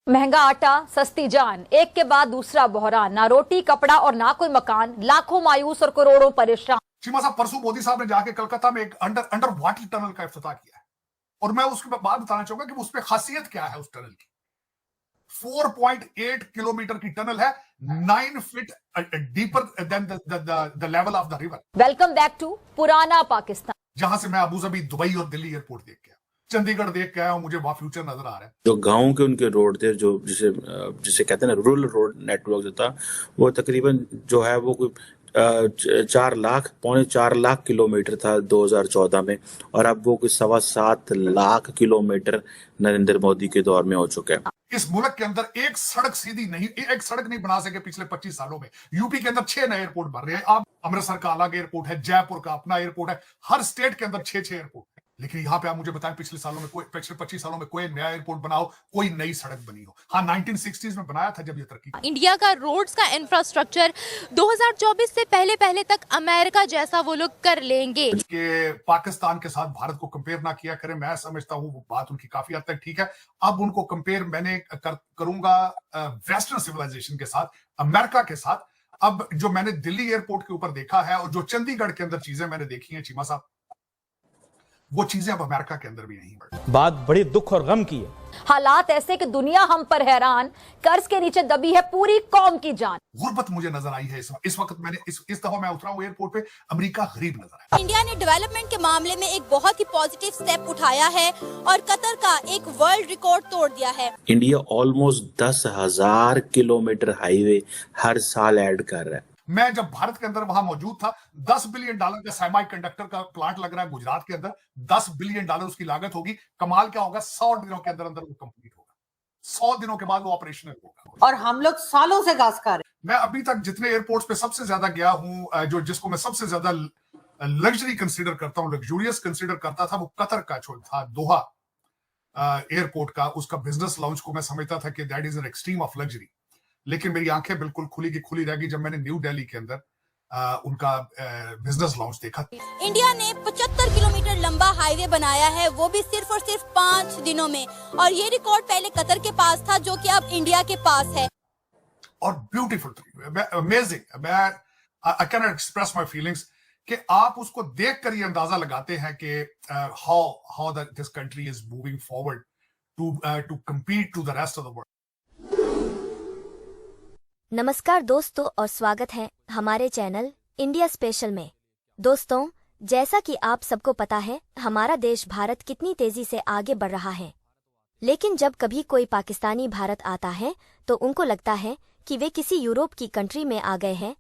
महंगा आटा, सस्ती जान, एक के बाद दूसरा बहरान, ना रोटी कपड़ा और ना कोई मकान, लाखों मायूस और करोड़ों परेशान। चीमा साहब, परसों मोदी साहब ने जाके कलकत्ता में एक अंडर वाटर टनल का इफ्तिताह किया है और मैं उसके बाद बताना चाहूंगा कि उस पर खासियत क्या है। उस टनल की 4.8 किलोमीटर की टनल है, 9 feet deeper than the level of the river. Welcome back to पुराना पाकिस्तान, जहां से मैं अबू धाबी, दुबई और दिल्ली एयरपोर्ट देख के आया, चंडीगढ़ देख के आया हूं, मुझे वहां फ्यूचर नजर आ रहा है। जो गांव के उनके रोड थे, जो जिसे जिसे कहते हैं ना रूरल रोड नेटवर्क जो था, वो तकरीबन जो है वो कोई 4 लाख किलोमीटर था 2014 में, और अब वो कोई 7.25 लाख किलोमीटर नरेंद्र मोदी के दौर में हो चुका है। इस मुल्क के अंदर एक सड़क सीधी नहीं, एक सड़क नहीं बना सके पिछले 25 सालों में। यूपी के अंदर 6 नए एयरपोर्ट बन रहे हैं। अब अमृतसर का अलग एयरपोर्ट है, जयपुर का अपना एयरपोर्ट है, हर स्टेट के अंदर 6 एयरपोर्ट है। लेकिन यहां पे आप मुझे बताएं, पिछले 25 सालों में कोई नया एयरपोर्ट बना हो, कोई नई सड़क बनी हो? हाँ, 1960s में बनाया था जब ये तरक्की। इंडिया का रोड्स का इंफ्रास्ट्रक्चर 2024 से पहले पहले तक अमेरिका जैसा वो लोग कर लेंगे। कि पाकिस्तान के साथ भारत को कंपेयर ना किया करें, मैं समझता हूं वो बात उनकी काफी हद तक ठीक है। अब उनको कंपेयर मैंने करूंगा वेस्टर्न सिविलाइजेशन के साथ, अमेरिका के साथ। अब जो मैंने दिल्ली एयरपोर्ट के ऊपर देखा है और जो चंडीगढ़ के अंदर चीजें मैंने देखी हैं चीमा साहब, वो चीजें अब अमेरिका के अंदर भी नहीं। बात बड़ी दुख और गम की है। हालात ऐसे कि दुनिया हम पर हैरान, कर्ज के नीचे दबी है पूरी कौम की जान। गुर्बत मुझे नजर आई है इस वक्त। मैंने इस दफा मैं उतरा हूं एयरपोर्ट पे, अमेरिका गरीब नजर आया। इंडिया ने डेवलपमेंट के मामले में एक बहुत ही पॉजिटिव स्टेप उठाया है और कतर का एक वर्ल्ड रिकॉर्ड तोड़ दिया है। इंडिया ऑलमोस्ट 10,000 किलोमीटर हाईवे हर साल ऐड कर रहा है। मैं जब भारत के अंदर वहां मौजूद था, $10 बिलियन का सेमी कंडक्टर का प्लांट लग रहा है गुजरात के अंदर। $10 बिलियन उसकी लागत होगी। कमाल क्या होगा, 100 दिनों के अंदर अंदर वो कंप्लीट होगा। 100 दिनों के बाद वो ऑपरेशनल होगा। और हम लोग सालों से घास खा रहे। मैं अभी तक जितने एयरपोर्ट्स पे सबसे ज्यादा गया हूं, जिसको मैं सबसे ज्यादा लग्जरी कंसीडर करता हूं, लग्जूरियस कंसीडर करता था, वो कतर का जो था दोहा एयरपोर्ट का, उसका बिजनेस लाउंज को मैं समझता था कि that is an extreme of luxury. लेकिन मेरी आंखें बिल्कुल खुली की खुली रह गई जब मैंने न्यू दिल्ली के अंदर उनका बिजनेस लाउंज देखा। इंडिया ने 75 किलोमीटर लंबा हाईवे बनाया है, वो भी सिर्फ और सिर्फ 5 दिनों में। और ये रिकॉर्ड पहले कतर के पास था, जो कि अब इंडिया के पास है। और ब्यूटीफुल, अमेजिंग। मैं I can not express my feelings कि आप उसको देखकर ये अंदाजा लगाते हैं कि how this country is moving forward to compete to the rest of the world. नमस्कार दोस्तों, और स्वागत है हमारे चैनल इंडिया स्पेशल में। दोस्तों, जैसा कि आप सबको पता है, हमारा देश भारत कितनी तेजी से आगे बढ़ रहा है। लेकिन जब कभी कोई पाकिस्तानी भारत आता है तो उनको लगता है कि वे किसी यूरोप की कंट्री में आ गए हैं।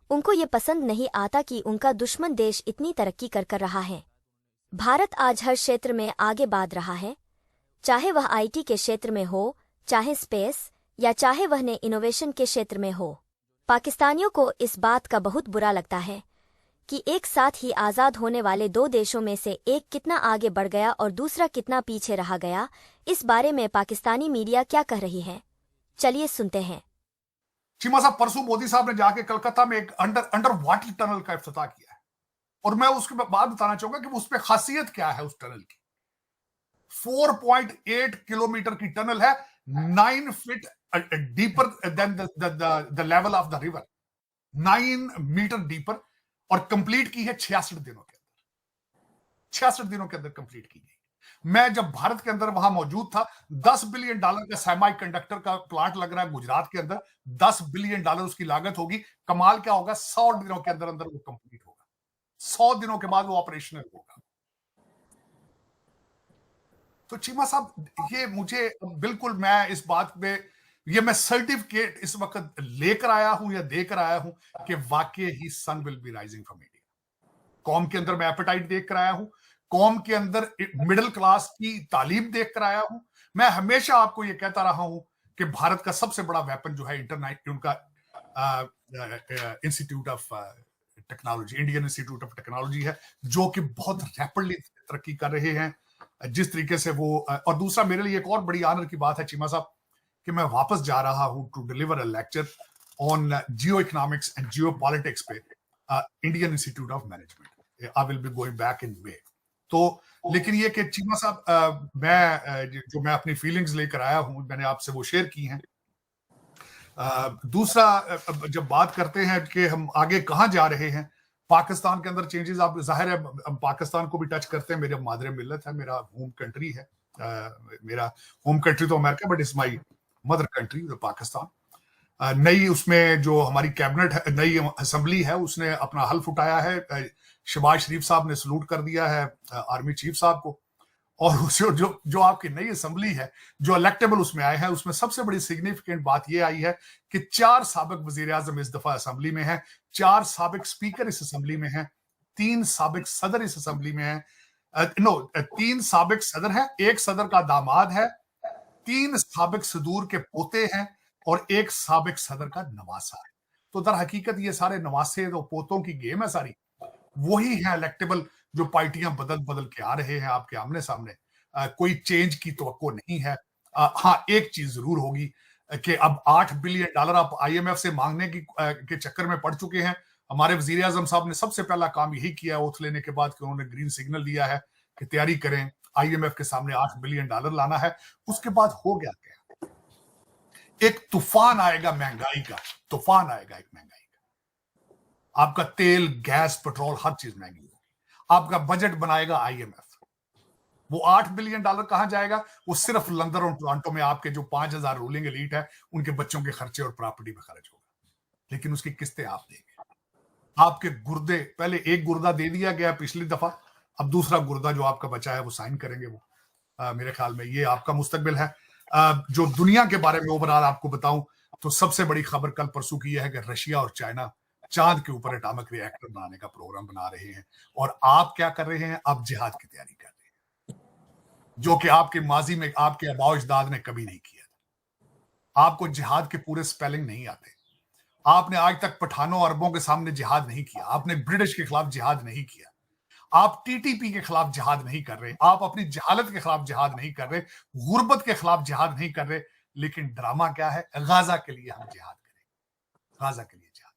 उनको ये पसंद नहीं आता कि उनका दुश्मन देश इतनी तरक्की कर रहा है। भारत आज हर क्षेत्र में आगे बढ़ रहा है, चाहे वह आईटी के क्षेत्र में हो, चाहे स्पेस, या चाहे वह ने इनोवेशन के क्षेत्र में हो। पाकिस्तानियों को इस बात का बहुत बुरा लगता है कि एक साथ ही आज़ाद होने वाले दो देशों में से एक कितना आगे बढ़ गया और दूसरा कितना पीछे रह गया। इस बारे में पाकिस्तानी मीडिया क्या कह रही है, चलिए सुनते हैं। चीमा साहब, परसों मोदी साहब ने जाके कलकत्ता में एक अंडर वाटर टनल का इफ्तिताह किया है और मैं उसके बाद बताना चाहूंगा कि उस पर खासियत क्या है। उस टनल की 4.8 किलोमीटर की टनल है, 9 feet deeper than the level of the river, 9 metre deeper, और कंप्लीट की है 66 दिनों के अंदर। 66 दिनों के अंदर कंप्लीट की गई। मैं जब भारत के अंदर वहां मौजूद था, $10 बिलियन का सेमी कंडक्टर का प्लांट लग रहा है गुजरात के अंदर। $10 बिलियन उसकी लागत होगी। कमाल क्या होगा, 100 दिनों के अंदर अंदर वो कंप्लीट होगा। 100 दिनों के बाद वो ऑपरेशनल होगा। तो चीमा साहब, ये मुझे बिल्कुल, मैं इस बात पे, ये मैं सर्टिफिकेट इस वक्त लेकर आया हूं या देकर आया हूं कि वाकई ही sun will be rising from India. कौम के अंदर मैं एपेटाइट देख कर आया हूं, कौम के अंदर मिडिल क्लास की तालीम देख कर आया हूं। मैं हमेशा आपको ये कहता रहा हूं कि भारत का सबसे बड़ा वेपन जो है इंटरनेट, उनका institute of technology, Indian Institute of technology है, जो कि बहुत रैपिडली तरक्की कर रहे हैं। जिस तरीके से वो, और दूसरा मेरे लिए एक और बड़ी आनर की बात है चीमा साहब कि मैं वापस जा रहा हूं to deliver a lecture on geo economics and geo politics पे Indian Institute of Management. I will be going back in May. तो लेकिन ये कि चीमा साहब, जो मैं अपनी फीलिंग्स लेकर आया हूं, मैंने आपसे वो शेयर की हैं। दूसरा, जब बात करते हैं कि हम आगे कहां जा रहे हैं, पाकिस्तान के अंदर चेंजेस, आप जाहिर है हम पाकिस्तान को भी टच करते हैं। मेरे मादरे मिल्लत है, मेरा होम कंट्री है। मेरा होम कंट्री तो America, but it's my mother country Pakistan. नई उसमें जो हमारी कैबिनेट है, नई असेंबली है, उसने अपना हल्फ उठाया है। शहबाज शरीफ साहब ने सलूट कर दिया है आर्मी चीफ साहब को। और उसे जो आपकी नई असेंबली है, जो इलेक्टेबल उसमें आए हैं, उसमें सबसे बड़ी सिग्निफिकेंट बात यह आई है कि 4 साबिक वजीर आजम इस दफा असेंबली में है, 4 साबिक स्पीकर इस असेंबली में है, 3 साबिक सदर इस असेंबली में है। 3 साबिक सदर है, 1 सदर का दामाद है, 3 साबिक सदूर के पोते हैं और 1 साबिक सदर का नवासा है। तो दर हकीकत ये सारे नवासे तो पोतों की गेम है सारी। वही है इलेक्टेबल, जो पार्टियां बदल बदल के आ रहे हैं आपके आमने सामने। कोई चेंज की तवक्को नहीं है। हाँ, एक चीज जरूर होगी कि अब $8 बिलियन आप IMF से मांगने के चक्कर में पड़ चुके हैं। हमारे वजीर आजम साहब ने सबसे पहला काम यही किया ओथ लेने के बाद कि उन्होंने ग्रीन सिग्नल दिया है कि तैयारी करें, IMF के सामने $8 बिलियन लाना है। उसके बाद हो गया क्या? एक तूफान आएगा महंगाई का, तूफान आएगा एक महंगाई का। आपका तेल, गैस, पेट्रोल, हर चीज महंगी होगी। आपका बजट बनाएगा IMF। वो $8 बिलियन कहां जाएगा? वो सिर्फ लंदन और टोरंटो में आपके जो 5000 रूलिंग एलीट है, उनके बच्चों के खर्चे और प्रॉपर्टी में खर्च होगा। लेकिन उसकी किस्तें आप देंगे। आपके गुर्दे, पहले एक गुर्दा दे दिया गया पिछली दफा, अब दूसरा गुर्दा जो आपका बचा है वो साइन करेंगे वो। मेरे ख्याल में ये आपका मुस्तकबिल है। जो दुनिया के बारे में ओवरऑल आपको बताऊं तो सबसे बड़ी खबर कल परसों की यह है कि रशिया और चाइना चांद के ऊपर एटॉमिक रिएक्टर बनाने का प्रोग्राम बना रहे हैं। और आप क्या कर रहे हैं? आप जिहाद की तैयारी कर रहे हैं, जो कि आपके माजी में आपके आबाओ अजदाद ने कभी नहीं किया था। आपको जिहाद के पूरे स्पेलिंग नहीं आते। आपने आज तक पठानों अरबों के सामने जिहाद नहीं किया। आपने ब्रिटिश के खिलाफ जिहाद नहीं किया। आप TTP के खिलाफ जिहाद नहीं कर रहे। आप अपनी जहालत के खिलाफ जिहाद नहीं कर रहे, गुर्बत के खिलाफ जिहाद नहीं कर रहे। लेकिन ड्रामा क्या है? गाजा के लिए हम जिहाद करें, गाजा के लिए जिहाद।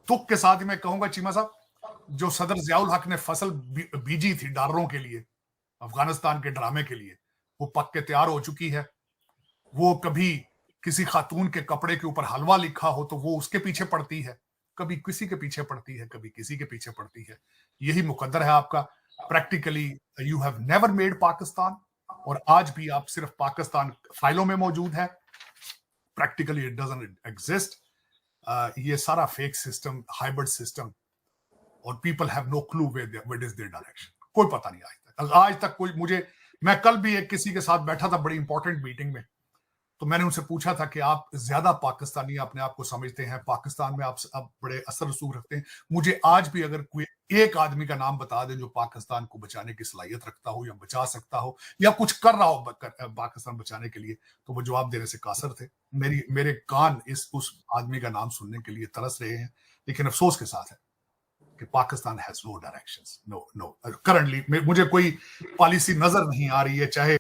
तुक के साथ ही मैं कहूंगा चीमा साहब, जो सदर जियाउल हक ने फसल बीजी थी डॉलरों के लिए, अफगानिस्तान के ड्रामे के लिए, वो पक के तैयार हो चुकी है। वो कभी किसी खातून के कपड़े के ऊपर हलवा लिखा हो तो वो उसके पीछे पड़ती है, कभी किसी के पीछे पड़ती है, कभी किसी के पीछे पड़ती है। यही मुकद्दर है आपका। Practically you have never made Pakistan, और आज भी आप सिर्फ पाकिस्तान फाइलों में मौजूद है। Practically it doesn't exist. ये सारा फेक सिस्टम, हाइब्रिड सिस्टम, और people have no clue what is their direction. कोई पता नहीं आज तक कोई। मैं कल भी एक किसी के साथ बैठा था बड़ी इंपॉर्टेंट मीटिंग में, तो मैंने उनसे पूछा था कि आप ज्यादा पाकिस्तानी अपने आप को समझते हैं, पाकिस्तान में आप बड़े असर रसूख रखते हैं। मुझे आज भी अगर कोई एक आदमी का नाम बता दें जो पाकिस्तान को बचाने की सलाहियत रखता हो, या बचा सकता हो, या कुछ कर रहा हो पाकिस्तान बचाने के लिए, तो वो जवाब देने से कासर थे। मेरे कान उस आदमी का नाम सुनने के लिए तरस रहे हैं। लेकिन अफसोस के साथ है कि Pakistan has no directions, no currently मुझे कोई पॉलिसी नजर नहीं आ रही है। चाहे